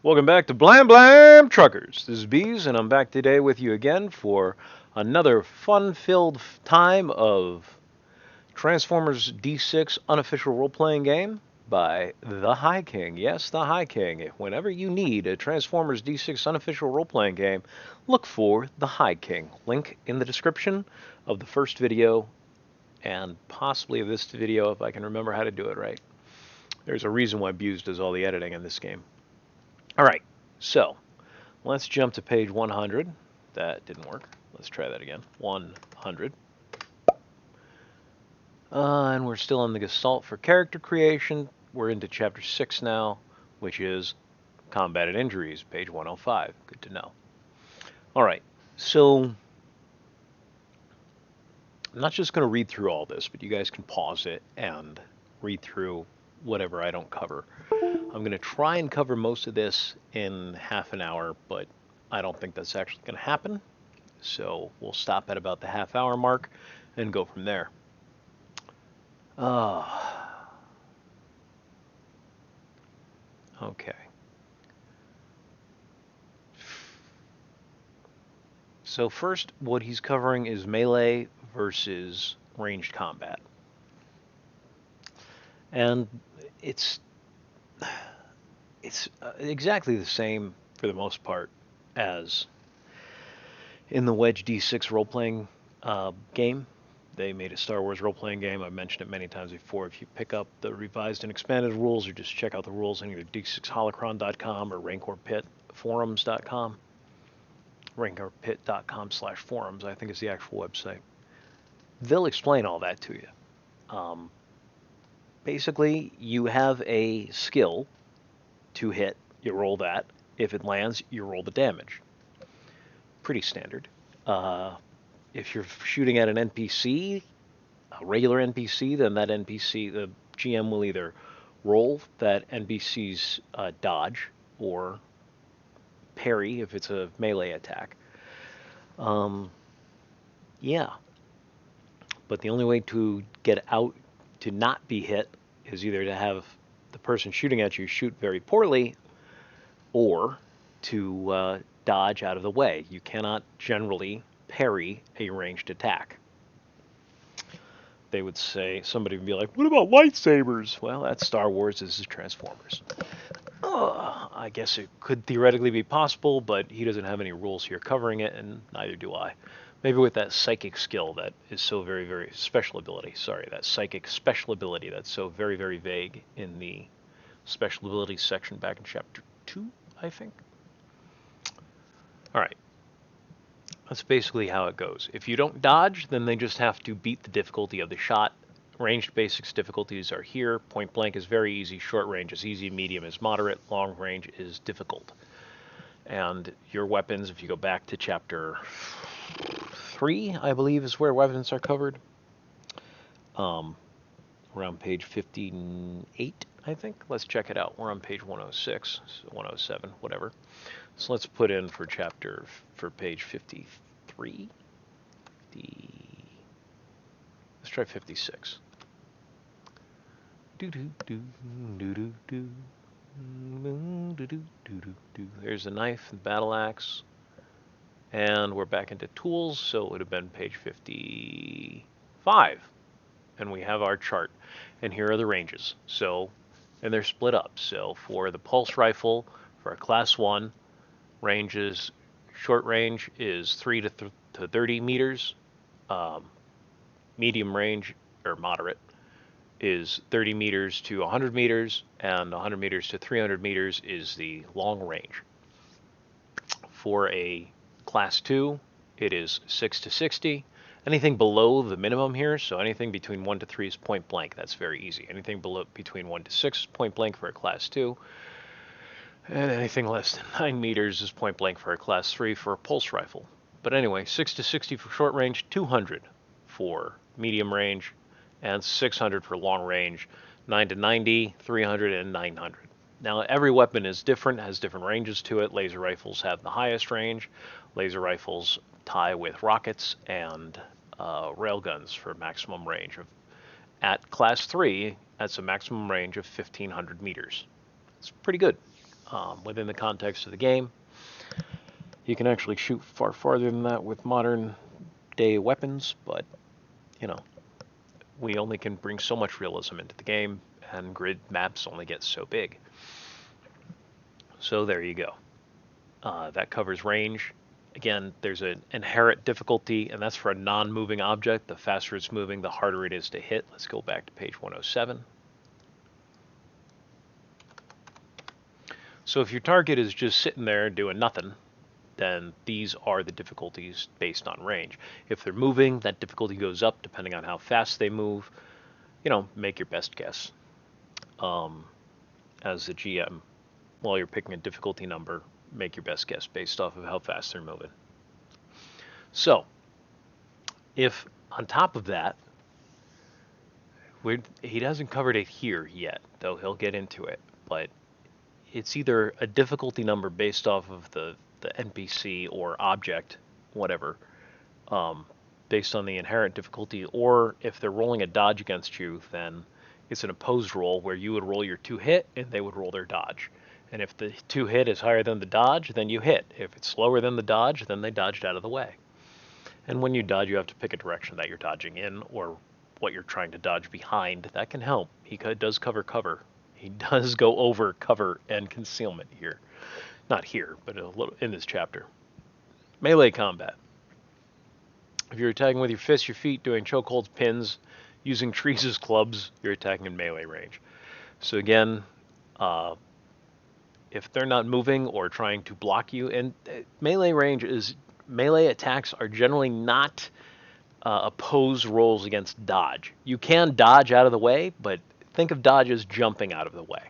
Welcome back to Blam Blam Truckers. This is Bees, and I'm back today with you again for another fun-filled time of Transformers D6 unofficial role-playing game by the High King. Yes, the High King. Whenever you need a Transformers D6 unofficial role-playing game, look for the High King. Link in the description of the first video and possibly of this video if I can remember how to do it right. There's a reason why Buse does all the editing in this game. All right, so let's jump to page 100. That didn't work. Let's try that again. 100. And we're still in the Gestalt for character creation. We're into chapter 6 now, which is combat and injuries, page 105. Good to know. All right, so I'm not just going to read through all this, but you guys can pause it and read through whatever I don't cover. I'm going to try and cover most of this in half an hour, but I don't think that's actually going to happen. So we'll stop at about the half-hour mark and go from there. Okay. So first, what he's covering is melee versus ranged combat. And it's exactly the same for the most part as in the Wedge D6 role-playing game. They made a Star Wars role-playing game. I've mentioned it many times before. If you pick up the revised and expanded rules or just check out the rules on either d6holocron.com or rancorpitforums.com, rancorpit.com/forums, I think is the actual website. They'll explain all that to you. Basically, you have a skill to hit. You roll that. If it lands, you roll the damage. Pretty standard. If you're shooting at an NPC, a regular NPC, then that NPC, the GM will either roll that NPC's dodge or parry if it's a melee attack. Yeah. But the only way to get out to not be hit is either to have the person shooting at you shoot very poorly or to dodge out of the way. You cannot generally parry a ranged attack. They would say, somebody would be like, what about lightsabers? Well, that's Star Wars, this is Transformers. I guess it could theoretically be possible, but he doesn't have any rules here covering it, and neither do I. Maybe with that psychic skill that is so very, very special ability. Sorry, that psychic special ability that's so very, very vague in the special abilities section back in chapter 2, I think. All right. That's basically how it goes. If you don't dodge, then they just have to beat the difficulty of the shot. Ranged basics difficulties are here. Point blank is very easy. Short range is easy. Medium is moderate. Long range is difficult. And your weapons, if you go back to chapter 3, I believe is where weapons are covered. Around page 58, I think. Let's check it out. We're on page 106, 107, whatever. So let's put in for page 53. Let's try 56. There's the knife and battle axe. And we're back into tools, so it would have been page 55. And we have our chart. And here are the ranges. So, and they're split up. So for the pulse rifle, for a class 1, ranges, short range is 3 to 30 meters. Medium range, or moderate, is 30 meters to 100 meters, and 100 meters to 300 meters is the long range. For a class 2, it is 6 to 60. Anything below the minimum here, so anything between 1 to 3 is point blank. That's very easy. Anything between 1 to 6 is point blank for a class 2. And anything less than 9 meters is point blank for a class 3 for a pulse rifle. But anyway, 6 to 60 for short range, 200 for medium range, and 600 for long range, 9 to 90, 300, and 900. Now, every weapon is different, has different ranges to it. Laser rifles have the highest range. Laser rifles tie with rockets and railguns for maximum range. At class 3, that's a maximum range of 1,500 meters. It's pretty good. within the context of the game. You can actually shoot far farther than that with modern day weapons, but you know, we only can bring so much realism into the game, and grid maps only get so big. So there you go. That covers range. Again, there's an inherent difficulty, and that's for a non-moving object. The faster it's moving, the harder it is to hit. Let's go back to page 107. So if your target is just sitting there doing nothing, then these are the difficulties based on range. If they're moving, that difficulty goes up depending on how fast they move. You know, make your best guess. As the GM, while you're picking a difficulty number, make your best guess based off of how fast they're moving. So, if on top of that, he hasn't covered it here yet, though he'll get into it, but it's either a difficulty number based off of the NPC or object, whatever, based on the inherent difficulty, or if they're rolling a dodge against you, then it's an opposed roll where you would roll your 2 hit and they would roll their dodge. And if the 2 hit is higher than the dodge, then you hit. If it's lower than the dodge, then they dodged out of the way. And when you dodge, you have to pick a direction that you're dodging in or what you're trying to dodge behind. That can help. He does cover. He does go over cover and concealment here. Not here, but a little in this chapter. Melee combat. If you're attacking with your fists, your feet, doing chokeholds, pins, using trees as clubs, you're attacking in melee range. So again, if they're not moving or trying to block you, and melee range is melee attacks are generally not opposed rolls against dodge. You can dodge out of the way, but think of dodge as jumping out of the way.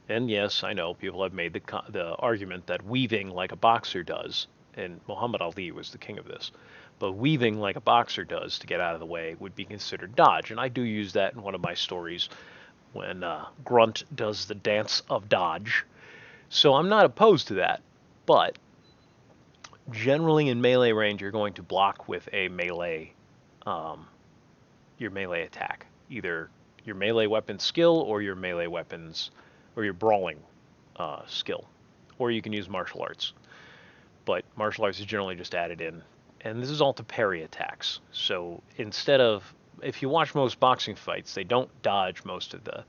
And yes, I know people have made the argument that weaving like a boxer does, and Muhammad Ali was the king of this, but weaving like a boxer does to get out of the way would be considered dodge. And I do use that in one of my stories when Grunt does the dance of dodge. So I'm not opposed to that, but generally in melee range, you're going to block with a melee, your melee attack, either your melee weapon skill or your melee weapons or your brawling skill, or you can use martial arts. But martial arts is generally just added in, and this is all to parry attacks. So instead of, if you watch most boxing fights, they don't dodge most of the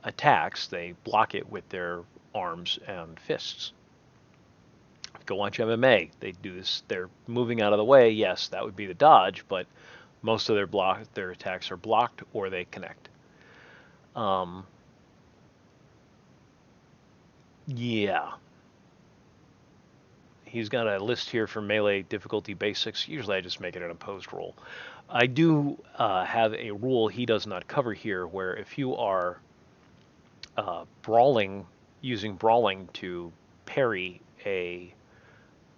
attacks. They block it with their arms and fists. Go watch MMA. They do this. They're moving out of the way. Yes, that would be the dodge, but most of their attacks are blocked or they connect. Yeah. He's got a list here for melee difficulty basics. Usually I just make it an opposed roll. I do have a rule he does not cover here where if you are brawling, using brawling to parry a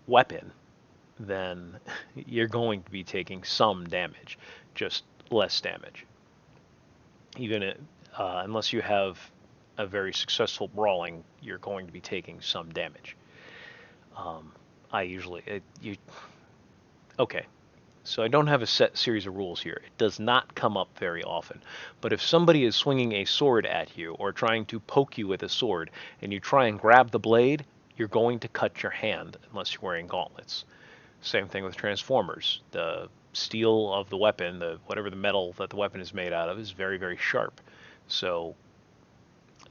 weapon, then you're going to be taking some damage, just less damage. Even unless you have a very successful brawling, you're going to be taking some damage. Okay, so I don't have a set series of rules here. It does not come up very often. But if somebody is swinging a sword at you or trying to poke you with a sword and you try and grab the blade, you're going to cut your hand unless you're wearing gauntlets. Same thing with transformers. The steel of the weapon, whatever the metal that the weapon is made out of, is very, very sharp. So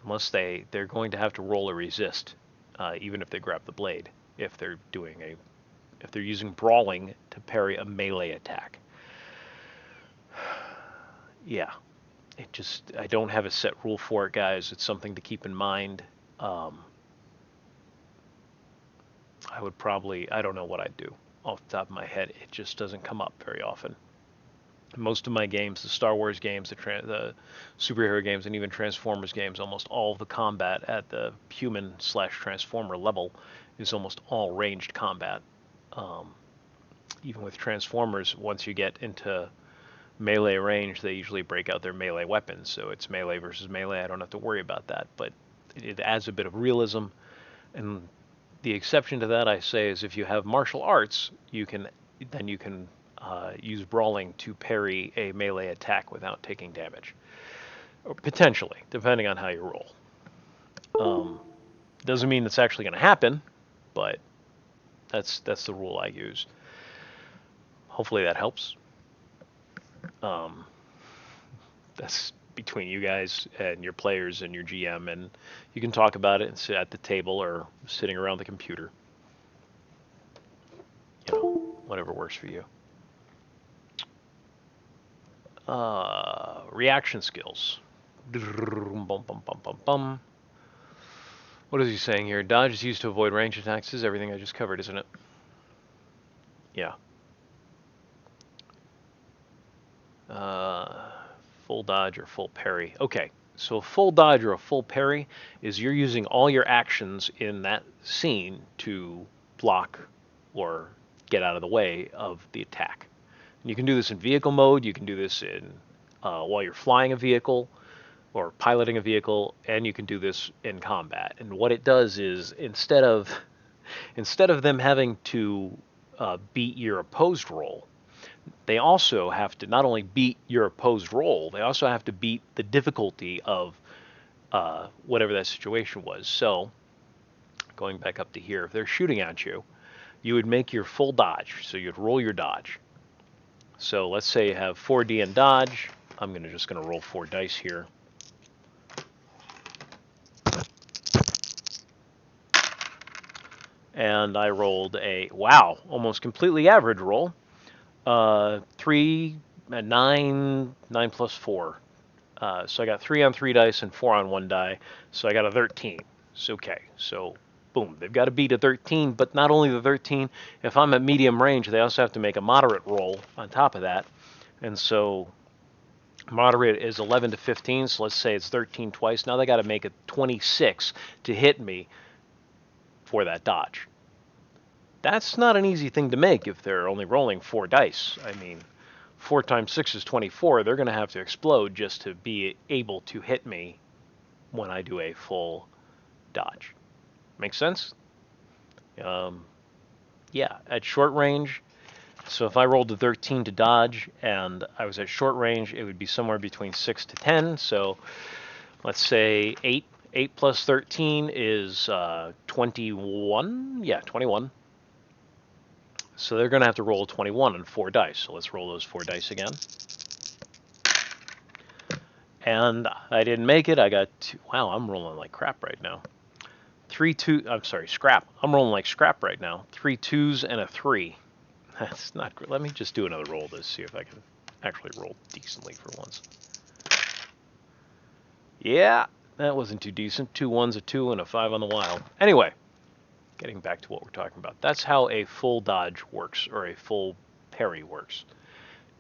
unless they're going to have to roll or resist, even if they grab the blade, if they're using brawling to parry a melee attack. Yeah, I don't have a set rule for it, guys. It's something to keep in mind. I don't know what I'd do off the top of my head. It just doesn't come up very often. Most of my games, the Star Wars games, the superhero games, and even Transformers games, almost all of the combat at the human/transformer level is almost all ranged combat. Even with Transformers, once you get into melee range, they usually break out their melee weapons, so it's melee versus melee. I don't have to worry about that, but it adds a bit of realism. And the exception to that, I say, is if you have martial arts, you can use brawling to parry a melee attack without taking damage, or potentially, depending on how you roll. Doesn't mean it's actually going to happen, but that's the rule I use. Hopefully that helps. That's between you guys and your players and your GM, and you can talk about it and sit at the table or sitting around the computer. You know, whatever works for you. Reaction skills. What is he saying here? Dodge is used to avoid range attacks. This is everything I just covered, isn't it? Yeah. Full dodge or full parry. Okay, so a full dodge or a full parry is you're using all your actions in that scene to block or get out of the way of the attack. And you can do this in vehicle mode. You can do this in while you're flying a vehicle or piloting a vehicle, and you can do this in combat. And what it does is instead of them having to beat your opposed roll, they also have to not only beat your opposed roll, they also have to beat the difficulty of whatever that situation was. So, going back up to here, if they're shooting at you, you would make your full dodge. So you'd roll your dodge. So let's say you have 4D in dodge. I'm just going to roll 4 dice here. And I rolled a, wow, almost completely average roll. 3, 9 plus 4. So I got 3 on 3 dice and 4 on 1 die. So I got a 13. So okay. So boom, they've got to beat a 13, but not only the 13. If I'm at medium range, they also have to make a moderate roll on top of that. And so moderate is 11 to 15. So let's say it's 13 twice. Now they got to make a 26 to hit me for that dodge. That's not an easy thing to make if they're only rolling 4 dice. I mean, 4 times 6 is 24. They're going to have to explode just to be able to hit me when I do a full dodge. Make sense? Yeah, at short range, so if I rolled a 13 to dodge and I was at short range, it would be somewhere between 6 to 10. So let's say 8. 8 plus 13 is 21. Yeah, 21. So they're going to have to roll 21 on 4 dice. So let's roll those 4 dice again. And I didn't make it. I got 2. Wow, I'm rolling like crap right now. 3 2. I'm sorry, scrap. I'm rolling like scrap right now. 3 2s and a 3. That's not good. Let me just do another roll to see if I can actually roll decently for once. Yeah, that wasn't too decent. 2 1s, a 2, and a 5 on the wild. Anyway, getting back to what we're talking about. That's how a full dodge works, or a full parry works.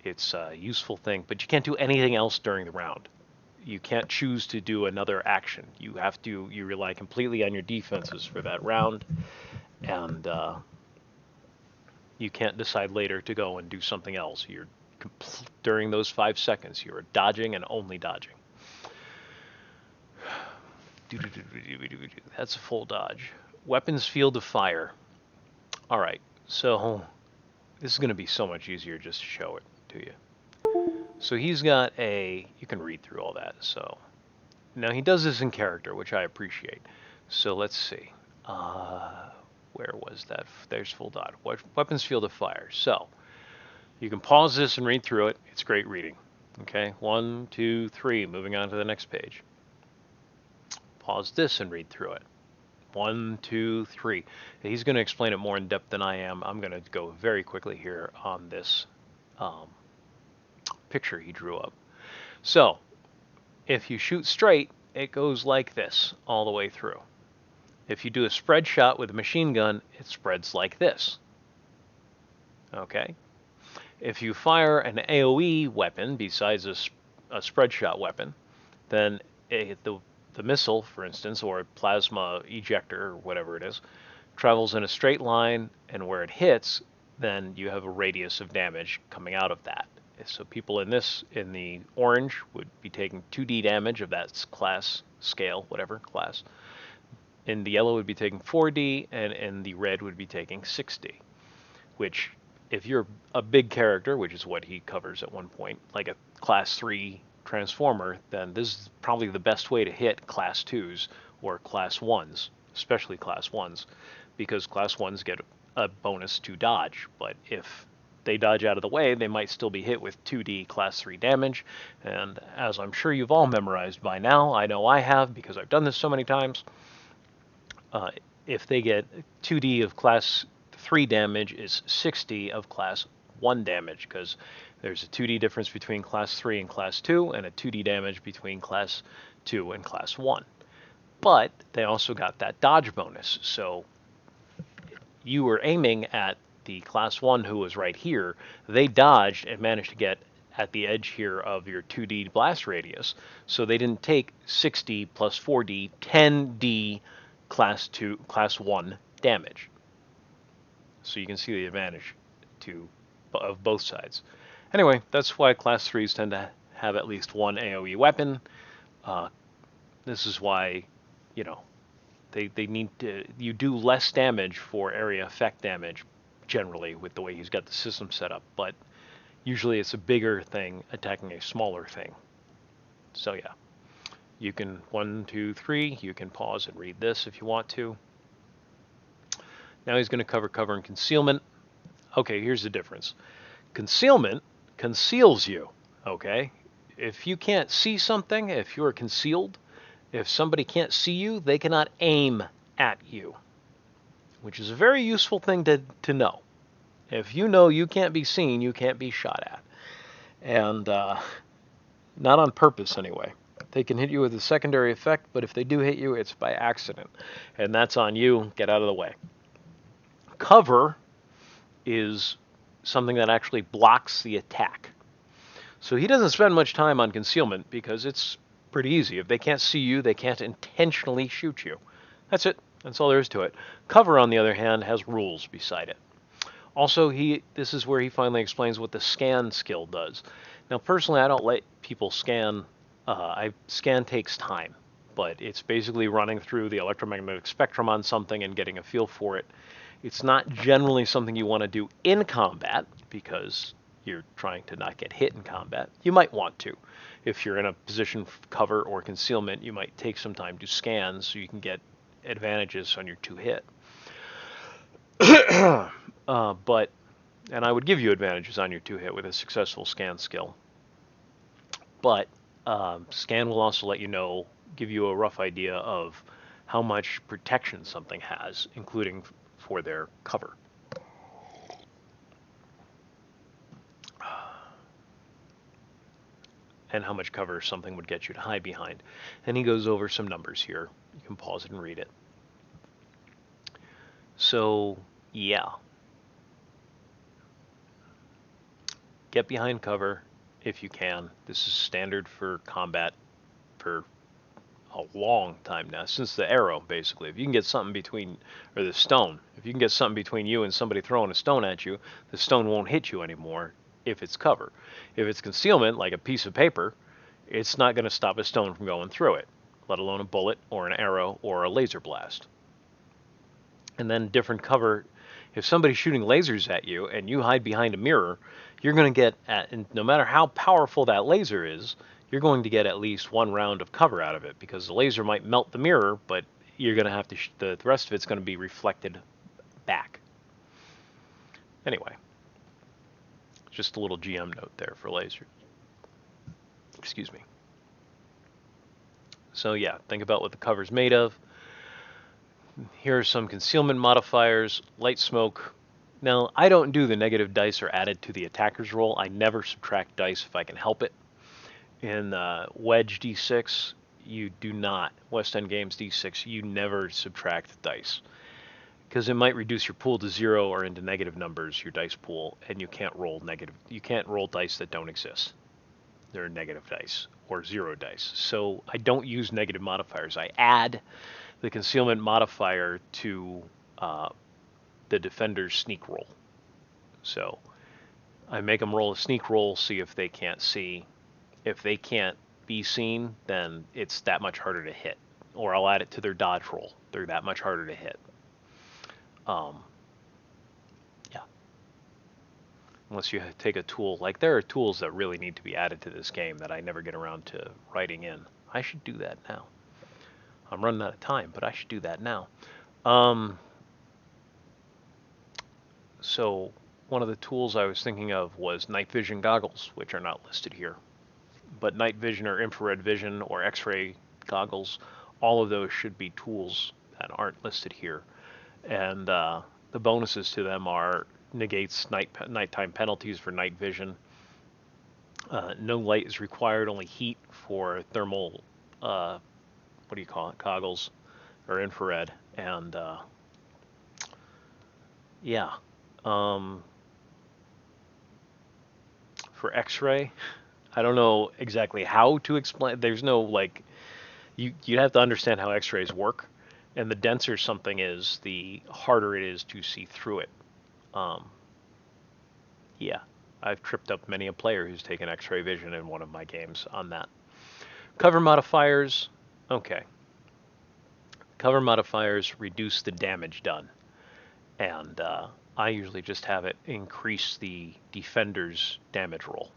It's a useful thing, but you can't do anything else during the round. You can't choose to do another action. You rely completely on your defenses for that round, and you can't decide later to go and do something else. During those 5 seconds, you're dodging and only dodging. That's a full dodge. Weapons field of fire. All right, so this is going to be so much easier just to show it to you. So he's got you can read through all that. So now he does this in character, which I appreciate. So let's see. Where was that? There's full dodge. Weapons field of fire. So you can pause this and read through it. It's great reading. Okay, 1, 2, 3. Moving on to the next page. Pause this and read through it. 1, 2, 3. He's going to explain it more in depth than I am. I'm going to go very quickly here on this picture he drew up. So, if you shoot straight, it goes like this all the way through. If you do a spread shot with a machine gun, it spreads like this. Okay? If you fire an AoE weapon besides a spread shot weapon, then the missile, for instance, or a plasma ejector, or whatever it is, travels in a straight line, and where it hits, then you have a radius of damage coming out of that. So people in the orange would be taking 2d damage of that class scale, whatever class. In the yellow would be taking 4d, and in the red would be taking 6d. Which, if you're a big character, which is what he covers at one point, like a class 3 Transformer, then this is probably the best way to hit class 2s or class 1s especially class 1s, because class 1s get a bonus to dodge, but if they dodge out of the way, they might still be hit with 2d class 3 damage, and as I'm sure you've all memorized by now, I know I have because I've done this so many times, if they get 2d of class 3 damage, is 60 of class 1 damage, because there's a 2d difference between class 3 and class 2, and a 2d damage between class 2 and class 1. But they also got that dodge bonus, so you were aiming at the class 1 who was right here. They dodged and managed to get at the edge here of your 2d blast radius, so they didn't take 60 plus 4d, 10d class 1 damage. So you can see the advantage of both sides. Anyway, that's why class 3s tend to have at least one AoE weapon. This is why, you know, they need to, you do less damage for area effect damage generally with the way he's got the system set up, but usually it's a bigger thing attacking a smaller thing. So yeah, you can 1, 2, 3, you can pause and read this if you want to. Now he's going to cover and concealment. Okay, here's the difference. Concealment conceals you, okay? If you can't see something, if you're concealed, if somebody can't see you, they cannot aim at you, which is a very useful thing to know. If you know you can't be seen, you can't be shot at. And not on purpose anyway. They can hit you with a secondary effect, but if they do hit you, it's by accident. And that's on you. Get out of the way. Cover is something that actually blocks the attack. So he doesn't spend much time on concealment because it's pretty easy. If they can't see you, they can't intentionally shoot you. That's it. That's all there is to it. Cover, on the other hand, has rules beside it. Also, this is where he finally explains what the scan skill does. Now, personally, I don't let people scan. Scan takes time, but it's basically running through the electromagnetic spectrum on something and getting a feel for it. It's not generally something you want to do in combat because you're trying to not get hit in combat. You might want to. If you're in a position of cover or concealment, you might take some time to scan so you can get advantages on your 2-hit. And I would give you advantages on your 2-hit with a successful scan skill. But scan will also let you know, give you a rough idea of how much protection something has, including for their cover. And how much cover something would get you to hide behind. And he goes over some numbers here. You can pause it and read it. So, yeah. Get behind cover if you can. This is standard for combat for a long time now, since the arrow, basically. If you can get something between, or the stone, if you can get something between you and somebody throwing a stone at you, the stone won't hit you anymore if it's cover. If it's concealment, like a piece of paper, it's not going to stop a stone from going through it, let alone a bullet or an arrow or a laser blast. And then different cover. If somebody's shooting lasers at you and you hide behind a mirror, you're going to get, and no matter how powerful that laser is, you're going to get at least one round of cover out of it, because the laser might melt the mirror, but you're going to have to, the rest of it's going to be reflected back. Anyway, just a little GM note there for lasers. Excuse me. So yeah, think about what the cover's made of. Here are some concealment modifiers. Light smoke. Now, I don't do the negative dice are added to the attacker's roll. I never subtract dice if I can help it. In Wedge D6, you do not. West End Games D6, you never subtract dice, because it might reduce your pool to 0 or into negative numbers, your dice pool, and you can't roll negative. You can't roll dice that don't exist. They're negative dice or 0 dice. So I don't use negative modifiers. I add the concealment modifier to the defender's sneak roll. So I make them roll a sneak roll, see if they can't see. If they can't be seen, then it's that much harder to hit. Or I'll add it to their dodge roll. They're that much harder to hit. Yeah. Unless you take a tool. Like, there are tools that really need to be added to this game that I never get around to writing in. I should do that now. I'm running out of time, but I should do that now. Um, so one of the tools I was thinking of was night vision goggles, which are not listed here. But night vision or infrared vision or X-ray goggles, all of those should be tools that aren't listed here. And the bonuses to them are negates nighttime penalties for night vision. No light is required, only heat for thermal. What do you call it? Goggles or infrared. And yeah, um, for X-ray, I don't know exactly how to explain. There's no like you have to understand how X-rays work, and the denser something is, the harder it is to see through it. Um, yeah, I've tripped up many a player who's taken X-ray vision in one of my games on that. Cover modifiers, okay. Cover modifiers reduce the damage done, and I usually just have it increase the defender's damage roll.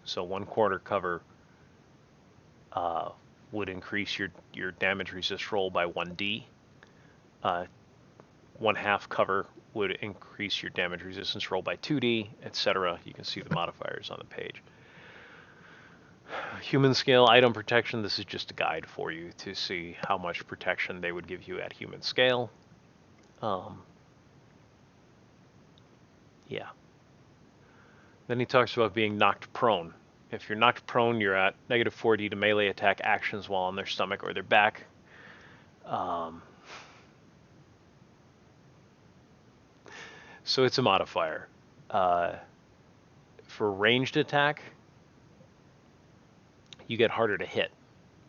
So 1/4 cover uh, would increase your damage resist roll by 1d. 1/2 cover would increase your damage resistance roll by 2d, etc. You can see the modifiers on the page. Human scale item protection, this is just a guide for you to see how much protection they would give you at human scale. Yeah. Then he talks about being knocked prone. If you're knocked prone, you're at -4d to melee attack actions while on their stomach or their back. So it's a modifier. For ranged attack, you get harder to hit.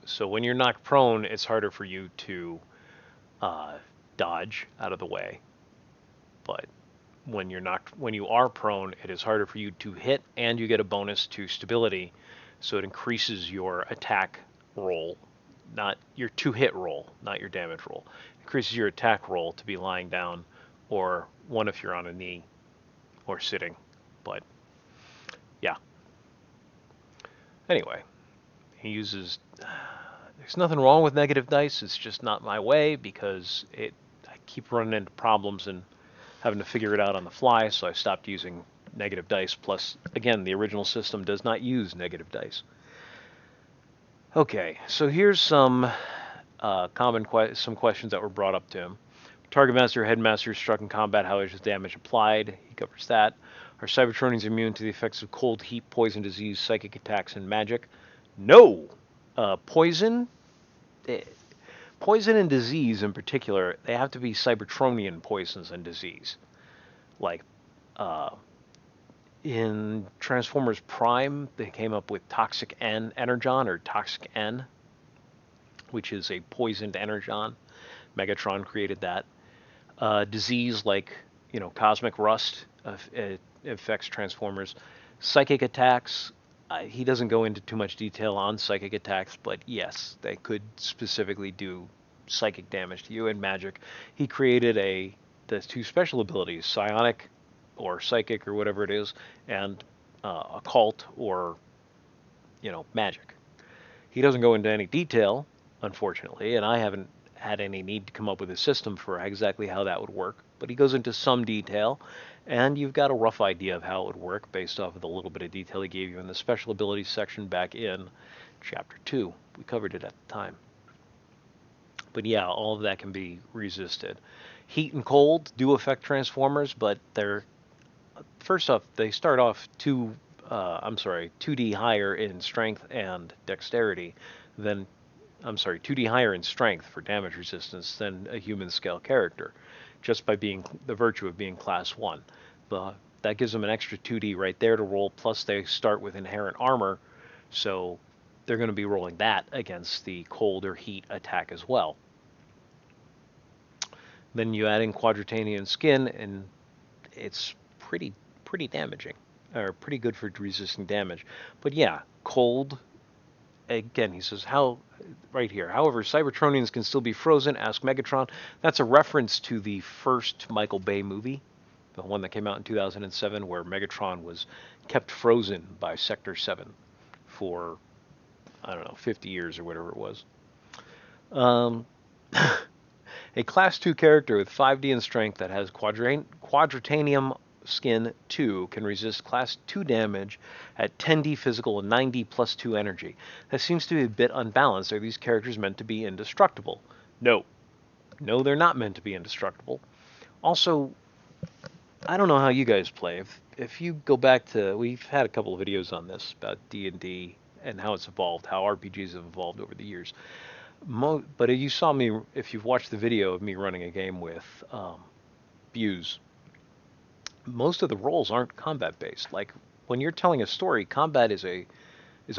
So when you're knocked prone, it's harder for you to dodge out of the way. But when you are prone, it is harder for you to hit, and you get a bonus to stability, so it increases your attack roll, not your to-hit roll, not your damage roll. It increases your attack roll to be lying down, or one if you're on a knee or sitting. But yeah. Anyway, he uses. There's nothing wrong with negative dice. It's just not my way because I keep running into problems and having to figure it out on the fly. So I stopped using negative dice. Plus, again, the original system does not use negative dice. Okay, so here's some some questions that were brought up to him. Target master, headmaster struck in combat. How is damage applied? He covers that. Are Cybertronians immune to the effects of cold, heat, poison, disease, psychic attacks, and magic? No. Poison, poison and disease in particular, they have to be Cybertronian poisons and disease. Like in Transformers Prime, they came up with Toxic N Energon or Toxic N, which is a poisoned energon. Megatron created that. Disease like Cosmic Rust affects Transformers. Psychic attacks. He doesn't go into too much detail on psychic attacks, but yes, they could specifically do psychic damage to you. And magic, he created the 2 special abilities, psionic or psychic or whatever it is, and occult or magic. He doesn't go into any detail, unfortunately, and I haven't had any need to come up with a system for exactly how that would work, but he goes into some detail, and you've got a rough idea of how it would work based off of the little bit of detail he gave you in the special abilities section back in Chapter 2. We covered it at the time. But yeah, all of that can be resisted. Heat and cold do affect Transformers, but they're, first off, they start off 2D higher in strength and dexterity than 2D higher in strength for damage resistance than a human scale character, just by being the virtue of being class 1. That gives them an extra 2D right there to roll, plus they start with inherent armor, so they're going to be rolling that against the cold or heat attack as well. Then you add in Quadratanian skin, and it's pretty damaging, or pretty good for resisting damage. But yeah, cold. Again, he says, right here. However, Cybertronians can still be frozen. Ask Megatron. That's a reference to the first Michael Bay movie, the one that came out in 2007, where Megatron was kept frozen by Sector 7 for, I don't know, 50 years or whatever it was. A Class 2 character with 5D in strength that has Quadratanium Skin 2 can resist Class 2 damage at 10D physical and 9D plus 2 energy. That seems to be a bit unbalanced. Are these characters meant to be indestructible? No. No, they're not meant to be indestructible. Also, I don't know how you guys play. If you go back to, we've had a couple of videos on this about D&D and how it's evolved, how RPGs have evolved over the years. But you saw me, if you've watched the video of me running a game with Views, most of the roles aren't combat based. Like when you're telling a story, combat is a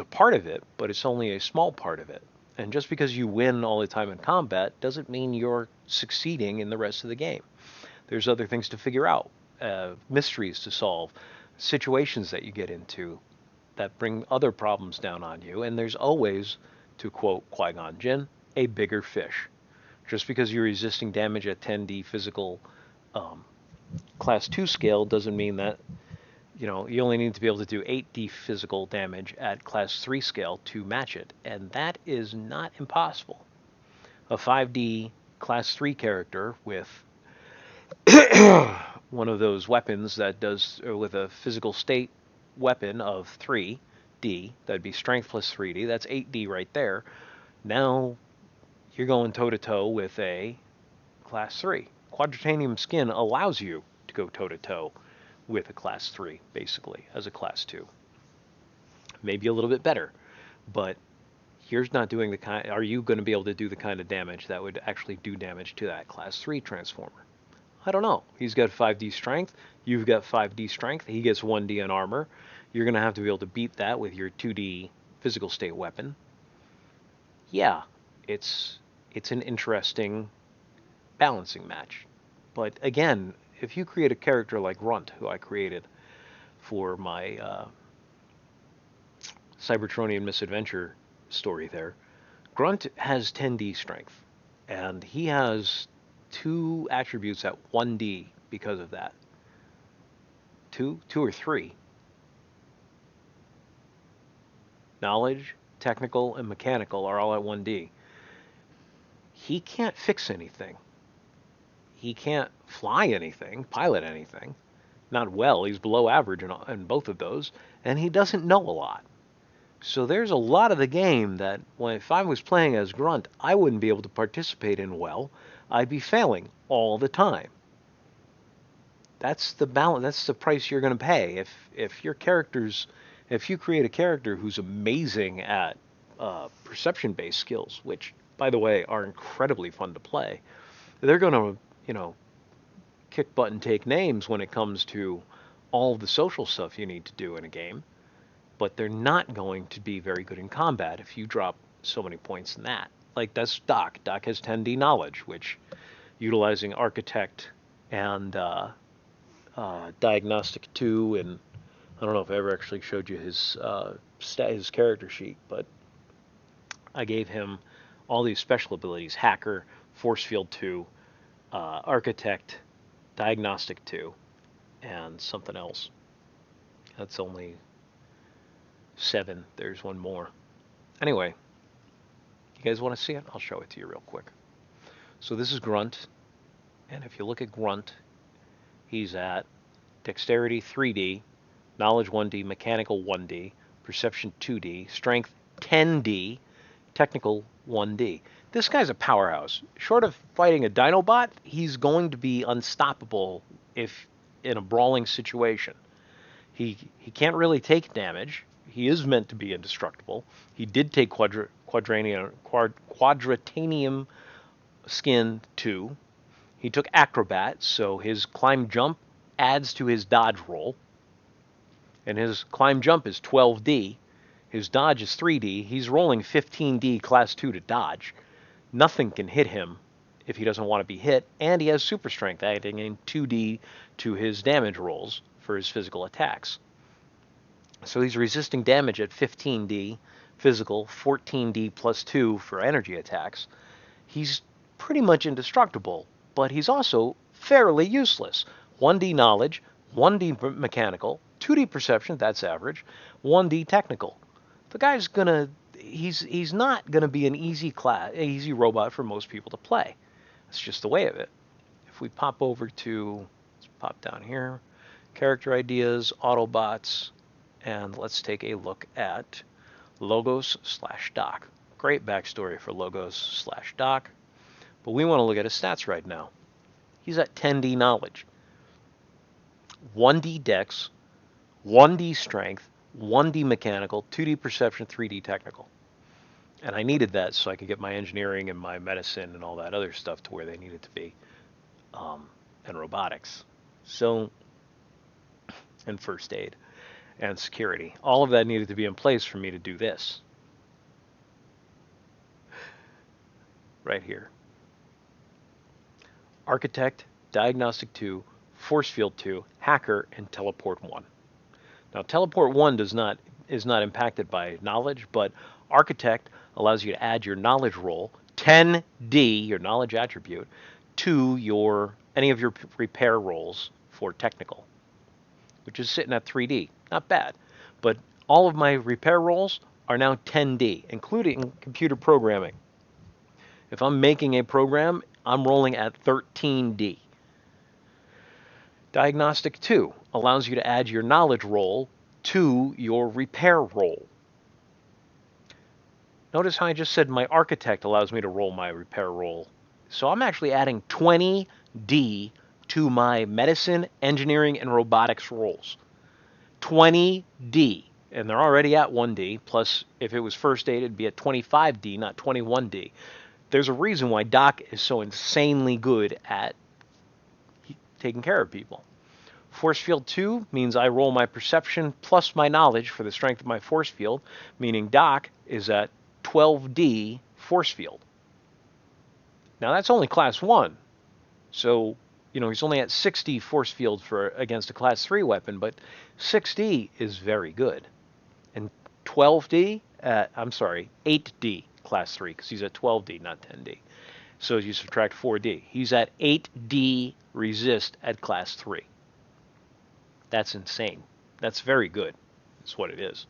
part of it, but it's only a small part of it. And just because you win all the time in combat doesn't mean you're succeeding in the rest of the game. There's other things to figure out, mysteries to solve, situations that you get into that bring other problems down on you, and there's always, to quote Qui-Gon Jinn, a bigger fish. Just because you're resisting damage at 10D physical Class 2 scale doesn't mean that you only need to be able to do 8D physical damage at Class 3 scale to match it, and that is not impossible. A 5D Class 3 character with one of those weapons that does, with a physical state weapon of 3D, that'd be strength plus 3D, that's 8D right there. Now you're going toe-to-toe with a Class 3. Quadratanium Skin allows you to go toe-to-toe with a Class 3, basically, as a Class 2. Maybe a little bit better, but here's not doing the kind... Are you going to be able to do the kind of damage that would actually do damage to that Class 3 Transformer? I don't know. He's got 5D strength. You've got 5D strength. He gets 1D in armor. You're going to have to be able to beat that with your 2D physical state weapon. Yeah, it's an interesting balancing match. But again, if you create a character like Grunt, who I created for my Cybertronian Misadventure story there, Grunt has 10D strength, and he has 2 attributes at 1D because of that. 2 or 3. Knowledge, technical, and mechanical are all at 1D. He can't fix anything. He can't fly anything, pilot anything. Not well. He's below average in both of those, and he doesn't know a lot. So there's a lot of the game that, if I was playing as Grunt, I wouldn't be able to participate in well. I'd be failing all the time. That's the balance. That's the price you're going to pay if you create a character who's amazing at perception-based skills, which, by the way, are incredibly fun to play. They're going to, kick butt and take names when it comes to all the social stuff you need to do in a game, but they're not going to be very good in combat if you drop so many points in that. Like, that's Doc. Doc has 10D knowledge, which, utilizing Architect and Diagnostic 2, and I don't know if I ever actually showed you his character sheet, but I gave him all these special abilities: Hacker, Force Field 2, Architect, Diagnostic 2, and something else. That's only 7. There's one more. Anyway, you guys want to see it? I'll show it to you real quick. So this is Grunt, and if you look at Grunt, he's at Dexterity 3D, Knowledge 1D, Mechanical 1D, Perception 2D, Strength 10D, Technical 1D. This guy's a powerhouse. Short of fighting a Dinobot, he's going to be unstoppable if in a brawling situation. He can't really take damage. He is meant to be indestructible. He did take Quadratanium Skin 2. He took Acrobat, so his climb jump adds to his dodge roll. And his climb jump is 12D. His dodge is 3D. He's rolling 15D Class 2 to dodge. Nothing can hit him if he doesn't want to be hit. And he has super strength, adding in 2D to his damage rolls for his physical attacks. So he's resisting damage at 15D physical, 14D plus 2 for energy attacks. He's pretty much indestructible, but he's also fairly useless. 1D knowledge, 1D mechanical, 2D perception, that's average, 1D technical. The guy's gonna, he's not going to be an easy robot for most people to play. It's just the way of it. If we pop over to, let's pop down here, character ideas, Autobots, and let's take a look at Logos/Doc. Great backstory for Logos/Doc, but we want to look at his stats right now. He's at 10D knowledge, 1D dex, 1D strength, 1D mechanical, 2D perception, 3D technical. And I needed that so I could get my engineering and my medicine and all that other stuff to where they needed to be, and robotics. So, and first aid and security. All of that needed to be in place for me to do this. Right here. Architect, Diagnostic 2, Force Field 2, Hacker, and Teleport 1. Now, Teleport 1 is not impacted by knowledge, but Architect allows you to add your knowledge roll, 10D, your knowledge attribute, to any of your repair rolls for technical, which is sitting at 3D. Not bad. But all of my repair rolls are now 10D, including computer programming. If I'm making a program, I'm rolling at 13D. Diagnostic 2 allows you to add your knowledge roll to your repair roll. Notice how I just said my architect allows me to roll my repair roll. So I'm actually adding 20D to my medicine, engineering, and robotics rolls. 20D. And they're already at 1D. Plus, if it was first aid, it'd be at 25D, not 21D. There's a reason why Doc is so insanely good at taking care of people. Force Field 2 means I roll my perception plus my knowledge for the strength of my force field, meaning Doc is at 12D force field. Now that's only class 1. So, he's only at 6D force field against a class 3 weapon, but 6D is very good. And 8D class 3, because he's at 12D, not 10D. So you subtract 4D. He's at 8D resist at class 3. That's insane. That's very good. That's what it is.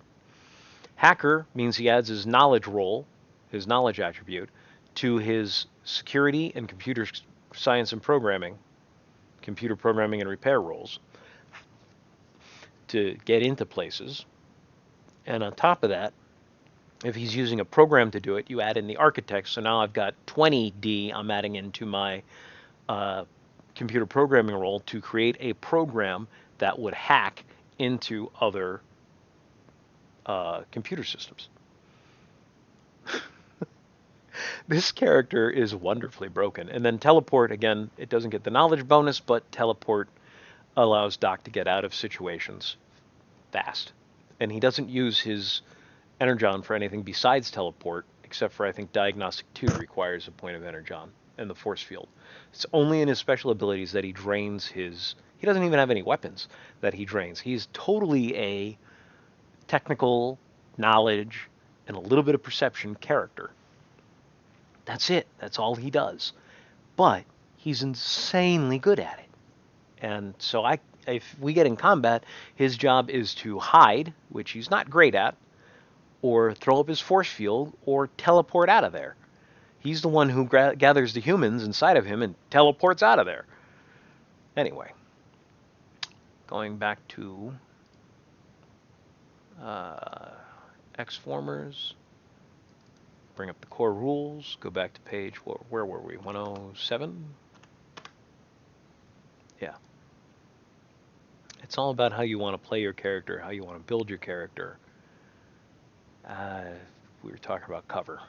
Hacker means he adds his knowledge roll, his knowledge attribute, to his security and computer science and programming, computer programming and repair rolls to get into places. And on top of that, if he's using a program to do it, you add in the architect. So now I've got 20D I'm adding into my computer programming role to create a program that would hack into other computer systems. This character is wonderfully broken. And then Teleport, again, it doesn't get the knowledge bonus, but Teleport allows Doc to get out of situations fast. And he doesn't use his Energon for anything besides Teleport, except for, I think, Diagnostic 2 requires a point of Energon and the Force Field. It's only in his special abilities that he drains his... He doesn't even have any weapons that he drains. He's totally a technical knowledge and a little bit of perception character. That's it. That's all he does. But he's insanely good at it. And so if we get in combat, his job is to hide, which he's not great at, or throw up his force field, or teleport out of there. He's the one who gathers the humans inside of him and teleports out of there. Anyway, going back to X-Formers, bring up the core rules, go back to page, where were we, 107? Yeah. It's all about how you want to play your character, how you want to build your character. We were talking about cover.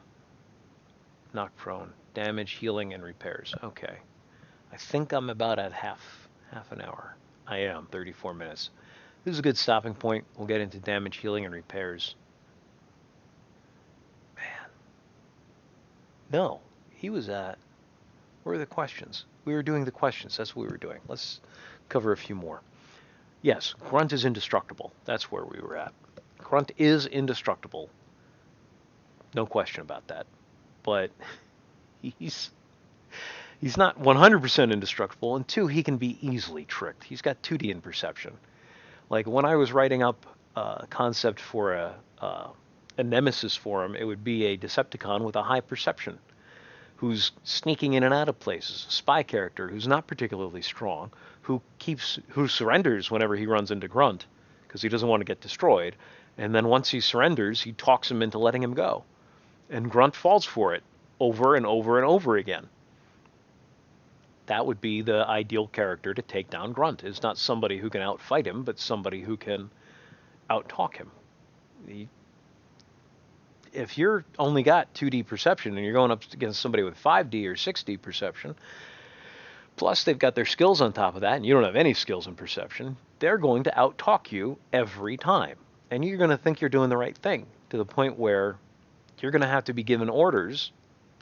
Knock prone, damage, healing, and repairs. Okay. I think I'm about at half an hour. I am, 34 minutes. This is a good stopping point. We'll get into damage, healing, and repairs. Man. No, he was at... Where are the questions? We were doing the questions. That's what we were doing. Let's cover a few more. Yes, Grunt is indestructible. That's where we were at. Grunt is indestructible. No question about that. But he's not 100% indestructible, and 2, he can be easily tricked. He's got 2D in perception. Like when I was writing up a concept for an a nemesis for him, it would be a Decepticon with a high perception, who's sneaking in and out of places, a spy character who's not particularly strong, who surrenders whenever he runs into Grunt because he doesn't want to get destroyed, and then once he surrenders, he talks him into letting him go, and Grunt falls for it over and over and over again. That would be the ideal character to take down Grunt. Is not somebody who can outfight him, but somebody who can outtalk him. If you're only got 2D perception and you're going up against somebody with 5D or 6D perception, plus they've got their skills on top of that, and you don't have any skills in perception, they're going to outtalk you every time. And you're going to think you're doing the right thing, to the point where you're going to have to be given orders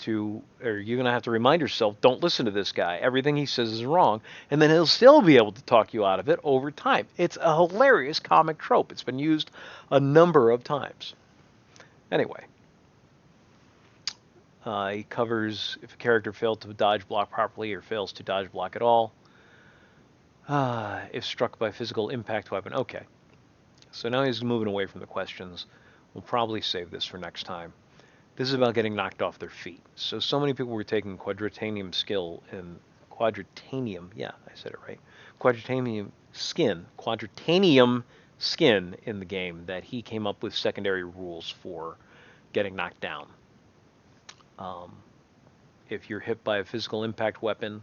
or you're going to have to remind yourself, don't listen to this guy. Everything he says is wrong. And then he'll still be able to talk you out of it over time. It's a hilarious comic trope. It's been used a number of times. Anyway, he covers if a character failed to dodge block properly or fails to dodge block at all. If struck by physical impact weapon. Okay. So now he's moving away from the questions. We'll probably save this for next time. This is about getting knocked off their feet. So many people were taking Quadratanium skill and Quadratanium, yeah, I said it right. Quadratanium skin in the game that he came up with secondary rules for getting knocked down. If you're hit by a physical impact weapon,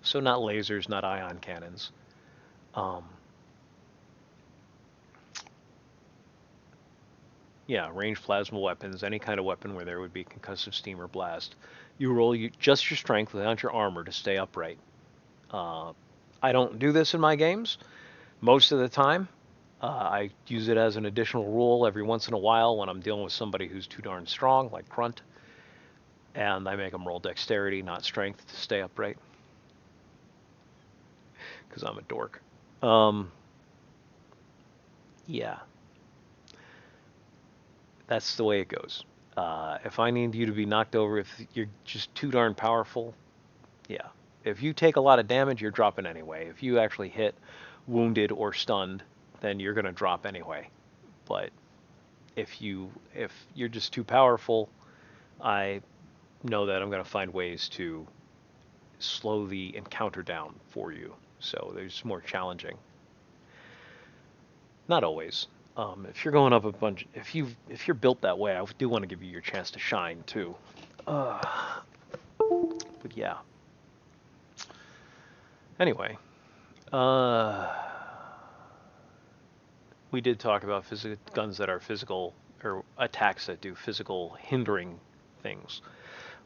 so not lasers, not ion cannons, ranged plasma weapons, any kind of weapon where there would be concussive steam or blast, you roll just your strength without your armor to stay upright. I don't do this in my games most of the time. I use it as an additional rule every once in a while when I'm dealing with somebody who's too darn strong, like Grunt, and I make them roll dexterity, not strength, to stay upright, because I'm a dork. Yeah. That's the way it goes. If I need you to be knocked over, if you're just too darn powerful, yeah. If you take a lot of damage, you're dropping anyway. If you actually hit wounded or stunned, then you're going to drop anyway. But if you're just too powerful, I know that I'm going to find ways to slow the encounter down for you. So there's more challenging. Not always. If you're going up a bunch, if you're built that way, I do want to give you your chance to shine too. But yeah. Anyway, we did talk about guns that are physical, or attacks that do physical hindering things,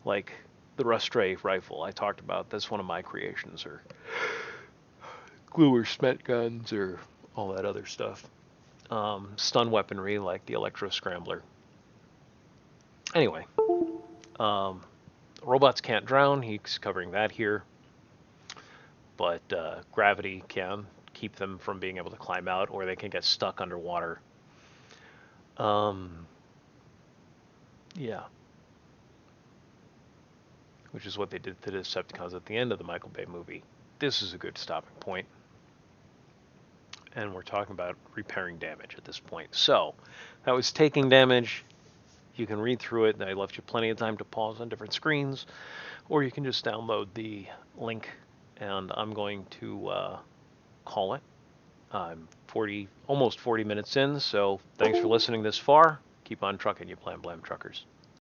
like the Rustray rifle I talked about. That's one of my creations, or glue or cement guns, or all that other stuff. Stun weaponry like the Electro Scrambler. Anyway, robots can't drown. He's covering that here. But gravity can keep them from being able to climb out, or they can get stuck underwater. Yeah. Which is what they did to the Decepticons at the end of the Michael Bay movie. This is a good stopping point. And we're talking about repairing damage at this point. So, that was taking damage. You can read through it. I left you plenty of time to pause on different screens. Or you can just download the link. And I'm going to call it. I'm almost 40 minutes in. So, thanks for listening this far. Keep on trucking, you Blam Blam truckers.